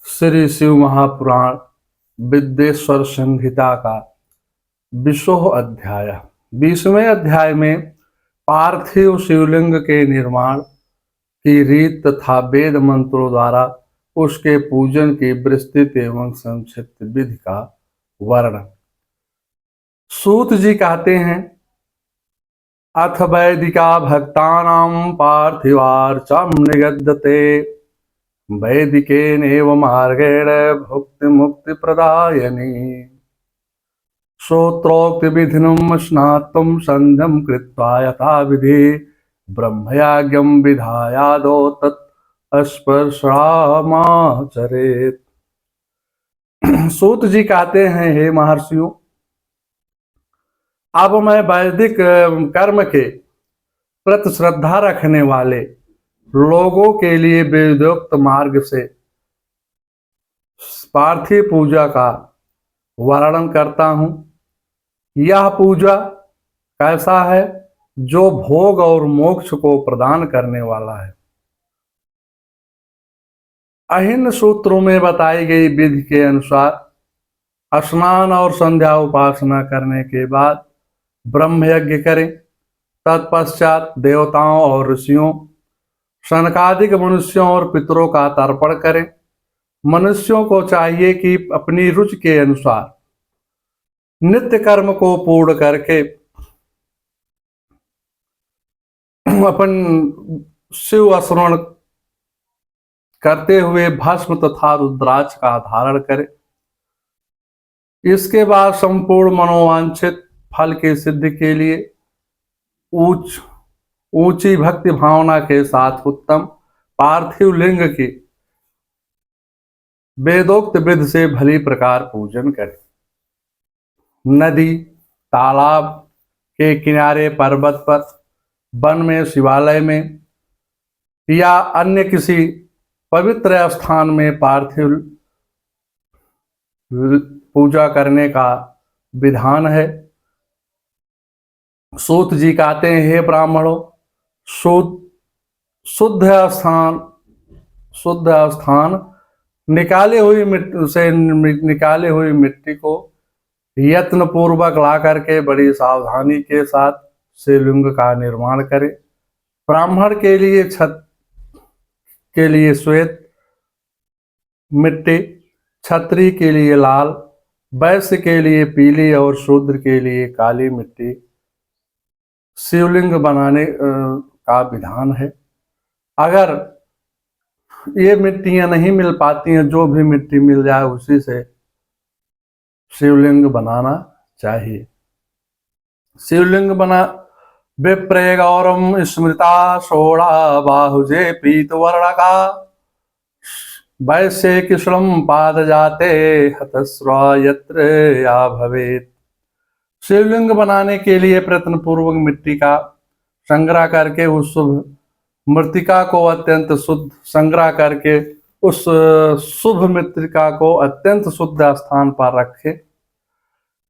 श्री शिव महापुराण विद्येश्वर संहिता का 20वां अध्याय। 20वें अध्याय में पार्थिव शिवलिंग के निर्माण की रीत तथा वेद मंत्रों द्वारा उसके पूजन की विस्तृत एवं संक्षिप्त विधि का वर्णन। सूत जी कहते हैं, अथ वैदिका भक्तानां पार्थिवार्चम निगद्यते वैदिकेनेव मार्गेण भुक्ति मुक्ति प्रदायनी श्रोत्रोक्ति विधिनं स्नातुं संध्यं कृत्वा यथा विधि ब्रह्मयाज्ञं विधायादो तत् स्पर्शामाचरेत्। सूत जी कहते हैं, हे महर्षियों, अब मैं वैदिक कर्म के प्रति श्रद्धा रखने वाले लोगों के लिए वेदोक्त मार्ग से पार्थिव पूजा का वर्णन करता हूं। यह पूजा कैसा है, जो भोग और मोक्ष को प्रदान करने वाला है। अहिन सूत्रों में बताई गई विधि के अनुसार स्नान और संध्या उपासना करने के बाद ब्रह्म यज्ञ करें। तत्पश्चात देवताओं और ऋषियों, सनकादिक मनुष्यों और पितरों का तर्पण करें। मनुष्यों को चाहिए कि अपनी रुचि के अनुसार नित्य कर्म को पूर्ण करके अपन शिव स्मरण करते हुए भस्म तथा रुद्राक्ष का धारण करें। इसके बाद संपूर्ण मनोवांछित फल की सिद्धि के लिए ऊंची भक्ति भावना के साथ उत्तम पार्थिव लिंग की वेदोक्त विधि से भली प्रकार पूजन करें। नदी, तालाब के किनारे, पर्वत पर, वन में, शिवालय में या अन्य किसी पवित्र स्थान में पार्थिव पूजा करने का विधान है। सूत जी कहते हैं, हे ब्राह्मणों, शुद्ध स्थान निकाले हुई मिट्टी को यत्न पूर्वक ला करके बड़ी सावधानी के साथ शिवलिंग का निर्माण करें। ब्राह्मण के लिए छत के लिए श्वेत मिट्टी, क्षत्रिय के लिए लाल, वैश्य के लिए पीली और शूद्र के लिए काली मिट्टी शिवलिंग बनाने का विधान है। अगर ये मिट्टियां नहीं मिल पाती हैं, जो भी मिट्टी मिल जाए उसी से शिवलिंग बनाना चाहिए। शिवलिंग बना विप्रे गौरम स्मृता षोड़ा बाहुजे पीतवर्ण का वैश्य कृष्णम पाद जाते हतस्व यत्र या भवेत। शिवलिंग बनाने के लिए प्रयत्न पूर्वक मिट्टी का संग्रह करके उस मृतिका को अत्यंत शुद्ध शुभ मृतिका को अत्यंत शुद्ध स्थान पर रखे।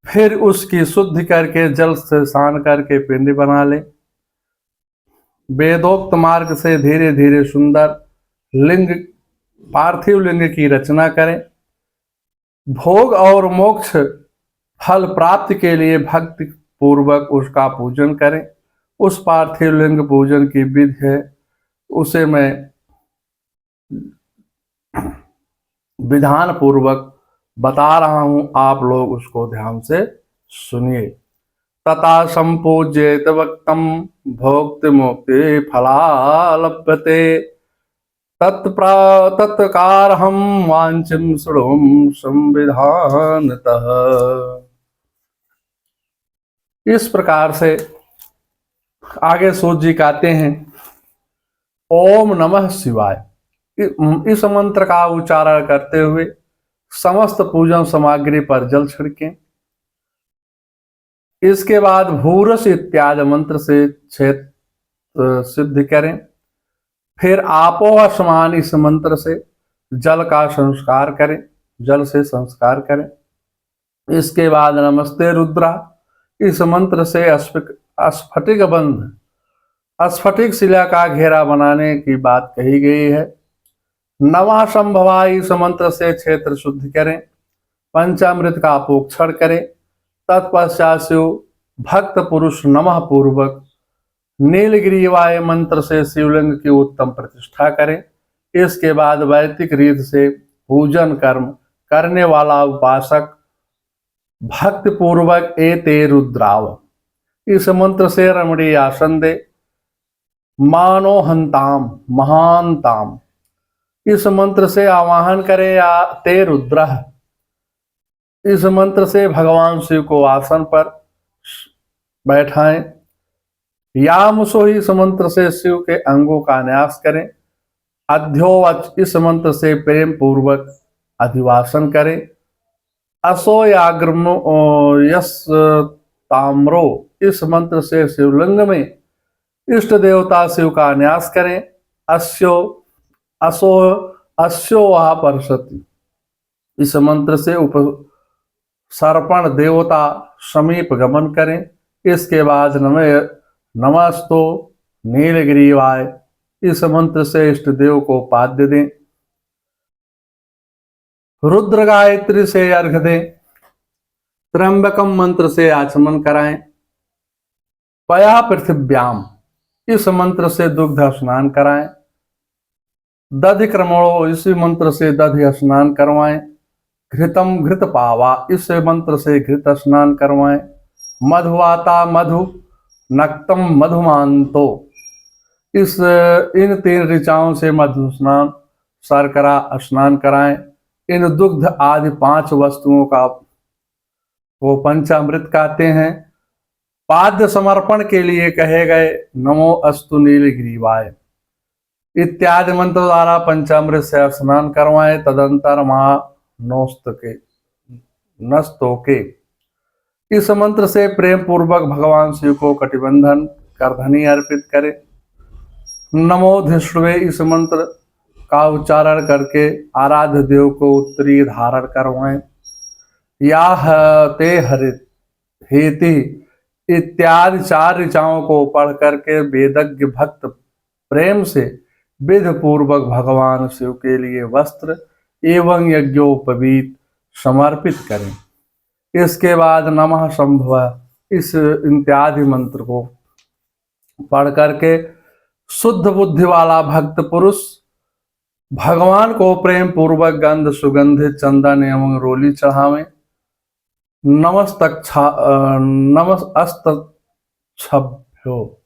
फिर उसकी शुद्धि करके जल से स्नान करके पिंड बना ले। वेदोक्त मार्ग से धीरे धीरे सुंदर पार्थिव लिंग की रचना करें। भोग और मोक्ष फल प्राप्ति के लिए भक्ति पूर्वक उसका पूजन करें। उस पार्थिव लिंग पूजन की विधि है, उसे मैं विधान पूर्वक बता रहा हूं, आप लोग उसको ध्यान से सुनिए। तथा संपूज्येत वक्तम भोक्ति मुक्ति फलालभ्यते तत्कारहं वांछिं शृणुं संविधानतः। इस प्रकार से आगे सूत जी कहते हैं, ओम नमः शिवाय। इस मंत्र का उच्चारण करते हुए समस्त पूजन सामग्री पर जल छिड़कें। इसके बाद भूरस इत्यादि मंत्र से छेद सिद्ध करें। फिर आपो समान इस मंत्र से जल से संस्कार करें। इसके बाद नमस्ते रुद्रा इस मंत्र से स्फटिक शिला का घेरा बनाने की बात कही गई है। नमः संभवाय इस मंत्र से क्षेत्र शुद्ध करें। पंचामृत का पोक्षण करें। तत्पश्चात शिव भक्त पुरुष नमः पूर्वक नीलगिरीवाय मंत्र से शिवलिंग की उत्तम प्रतिष्ठा करें। इसके बाद वैदिक रीत से पूजन कर्म करने वाला उपासक भक्ति पूर्वक एते रुद्राव इस मंत्र से रमणीय आसन दे। मानोहंताम महानताम इस मंत्र से आवाहन करे या ते रुद्र इस मंत्र से भगवान शिव को आसन पर बैठाएं। यामुसो इस मंत्र से शिव के अंगों का न्यास करें। अध्योवच इस मंत्र से प्रेम पूर्वक अधिवासन करें। असोयाग्रमो यस ताम्रो इस मंत्र से शिवलिंग में इष्ट देवता शिव का न्यास करें। अस्यो असो अस्यो वह परसति इस मंत्र से उपसर्पण देवता समीप गमन करें। इसके बाद नमस्तो नीलगिरीवाय इस मंत्र से इष्ट देव को पाद्य दें। रुद्र गायत्री से अर्घ दें। त्र्यंबकम मंत्र से आचमन कराएं। पया पृथिव्याम इस मंत्र से दुग्ध स्नान कराएं। दधि क्रमणो इसी मंत्र से दधि स्नान करवाएं। घृतम घृत पावा इस मंत्र से घृत स्नान करवाएं। मधुवाता मधु नक्तम मधुमांतो इन 3 ऋचाओं से मधु स्नान शर्करा स्नान कराएं। इन दुग्ध आदि 5 वस्तुओं का वो पंचामृत कहते हैं। पाद्य समर्पण के लिए कहे गए नमो अस्तु नीलगिरीवाय इत्यादि मंत्र द्वारा पंचामृत से स्नान करवाएं। तदंतर नस्तोके इस मंत्र से प्रेम पूर्वक भगवान शिव को कटिबंधन करधनी अर्पित करें। नमोधिष्णवे इस मंत्र का उच्चारण करके आराध्य देव को उत्तरी धारण करवाएं। या ते हरित हेति इत्यादि 4 ऋचाओं को पढ़ करके वेदज्ञ भक्त प्रेम से विधि पूर्वक भगवान शिव के लिए वस्त्र एवं यज्ञोपवीत समर्पित करें। इसके बाद नमः संभव इस इत्यादि मंत्र को पढ़ करके शुद्ध बुद्धि वाला भक्त पुरुष भगवान को प्रेम पूर्वक गंध सुगंधित चंदन एवं रोली चढ़ावें। नमस्तक्षभ्यो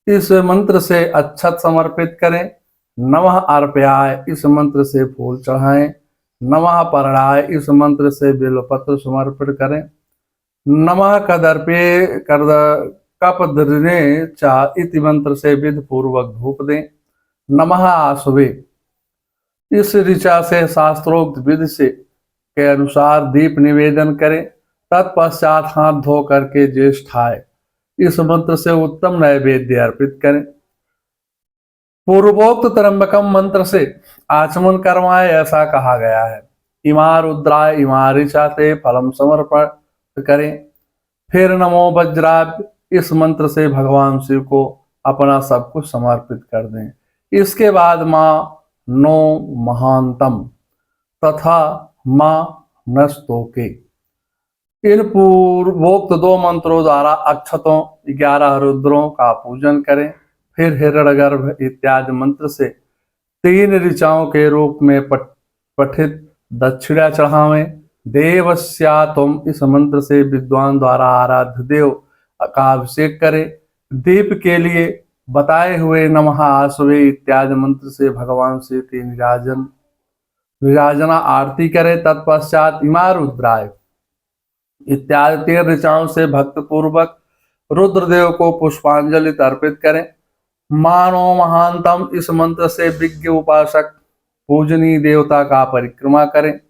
इस मंत्र से अक्षत समर्पित करें। नमः अर्पयाय इस मंत्र से फूल चढ़ाएं। नमः परणाय इस मंत्र से बेलपत्र समर्पित करें। नमः कदर्पे कपद्रने चा इति मंत्र से विधि पूर्वक धूप दें। नमः आसुवे इस ऋचा से शास्त्रोक्त विधि से के अनुसार दीप निवेदन करें। तत्पश्चात हाथ धो करके ज्येष्ठाय इस मंत्र से उत्तम नैवेद्य अर्पित करें। पूर्वोक्त त्र्यंबकम मंत्र से आचमन करवाएं ऐसा कहा गया है। इमा रुद्राय इमा ऋचा ते फलम समर्पण करें। फिर नमो वज्राय इस मंत्र से भगवान शिव को अपना सब कुछ समर्पित कर दें। इसके बाद माँ नो महानतम तथा माँ नस्तोके इन पूर्वोक्त 2 मंत्रों द्वारा अक्षतों 11 रुद्रों का पूजन करें। फिर हिरण्यगर्भ इत्यादि मंत्र से 3 ऋचाओं के रूप में पठित दक्षिणा चढ़ावें। देवस्या तुम इस मंत्र से विद्वान द्वारा आराध्य देव का अभिषेक करें। दीप के लिए बताए हुए नमः आसवे इत्यादि मंत्र से भगवान शिव की विराजना आरती करें। तत्पश्चात इमा रुद्राय इत्यादि 3 ऋचाओं से भक्त पूर्वक रुद्रदेव को पुष्पांजलि अर्पित करें। मानो महानतम इस मंत्र से विज्ञ उपासक पूजनीय देवता का परिक्रमा करें।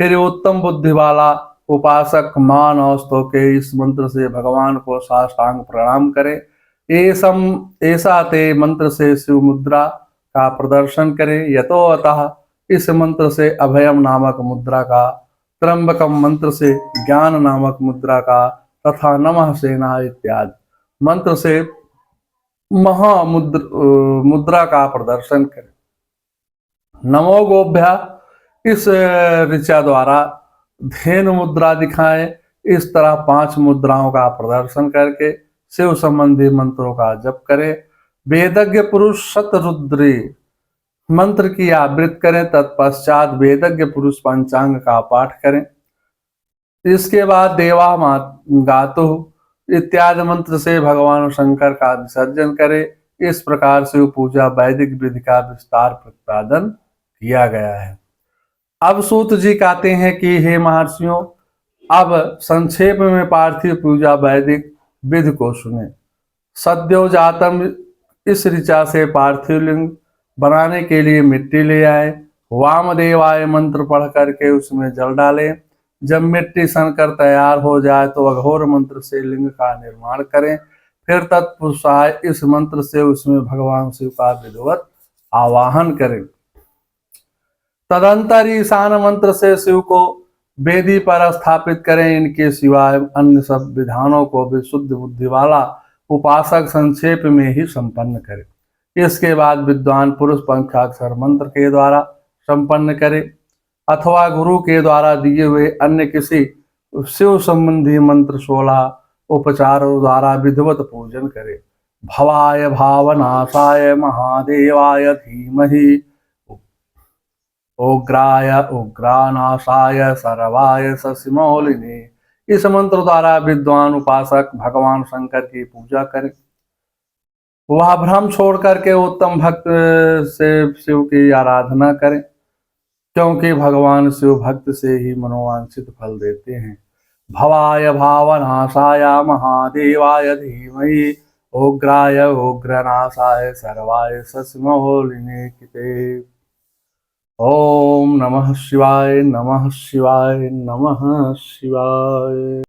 फिर उत्तम बुद्धि वाला उपासक मान औस्तों के इस मंत्र से भगवान को साष्टांग प्रणाम करें। ऐसा ते मंत्र से शिव मुद्रा का प्रदर्शन करें। यतो अतः इस मंत्र से अभयम नामक मुद्रा का, त्र्यंबकम मंत्र से ज्ञान नामक मुद्रा का तथा नमः सेना इत्यादि मंत्र से महामुद्रा का प्रदर्शन करें। नमो गोभ्या इस ऋचा द्वारा धेनु मुद्रा दिखाएं। इस तरह 5 मुद्राओं का प्रदर्शन करके शिव संबंधी मंत्रों का जप करें। वेदज्ञ पुरुष शतरुद्री मंत्र की आवृत्ति करें। तत्पश्चात वेदज्ञ पुरुष पंचांग का पाठ करें। इसके बाद देवा गातु इत्यादि मंत्र से भगवान शंकर का विसर्जन करें। इस प्रकार से पूजा वैदिक विधि का विस्तार प्रतिपादन किया गया है। अब सूत जी कहते हैं कि हे महर्षियों, अब संक्षेप में पार्थिव पूजा वैदिक विधि को सुने। सद्यो जातम इस ऋचा से पार्थिव लिंग बनाने के लिए मिट्टी ले आए। वामदेवाय मंत्र पढ़ करके उसमें जल डालें। जब मिट्टी सनकर तैयार हो जाए तो अघोर मंत्र से लिंग का निर्माण करें। फिर तत्पुरुषाय इस मंत्र से उसमें भगवान शिव का विधिवत आवाहन करें। तदंतर ईशान मंत्र से शिव को वेदी पर स्थापित करें। इनके सिवाय अन्य सब विधानों को विशुद्ध बुद्धि वाला उपासक संक्षेप में ही संपन्न करे। इसके बाद विद्वान पुरुष पंचाक्षर मंत्र के द्वारा संपन्न करे अथवा गुरु के द्वारा दिए हुए अन्य किसी शिव संबंधी मंत्र 16 उपचारों द्वारा विधिवत पूजन करे। भवाय भावनाशाय महादेवाय धीमहि उग्राय उग्रानाशाय सर्वाय ससिमौलिने इस मंत्र द्वारा विद्वान उपासक भगवान शंकर की पूजा करे। वह भ्रम छोड़ करके उत्तम भक्त से शिव की आराधना करें, क्योंकि भगवान शिव भक्त से ही मनोवांछित फल देते हैं। भवाय भावनाशाय महादेवाय धीमहि उग्राय उग्रनाशाय सर्वाय ससिमौलिने किते। ओम नमः शिवाय नमः शिवाय नमः शिवाय।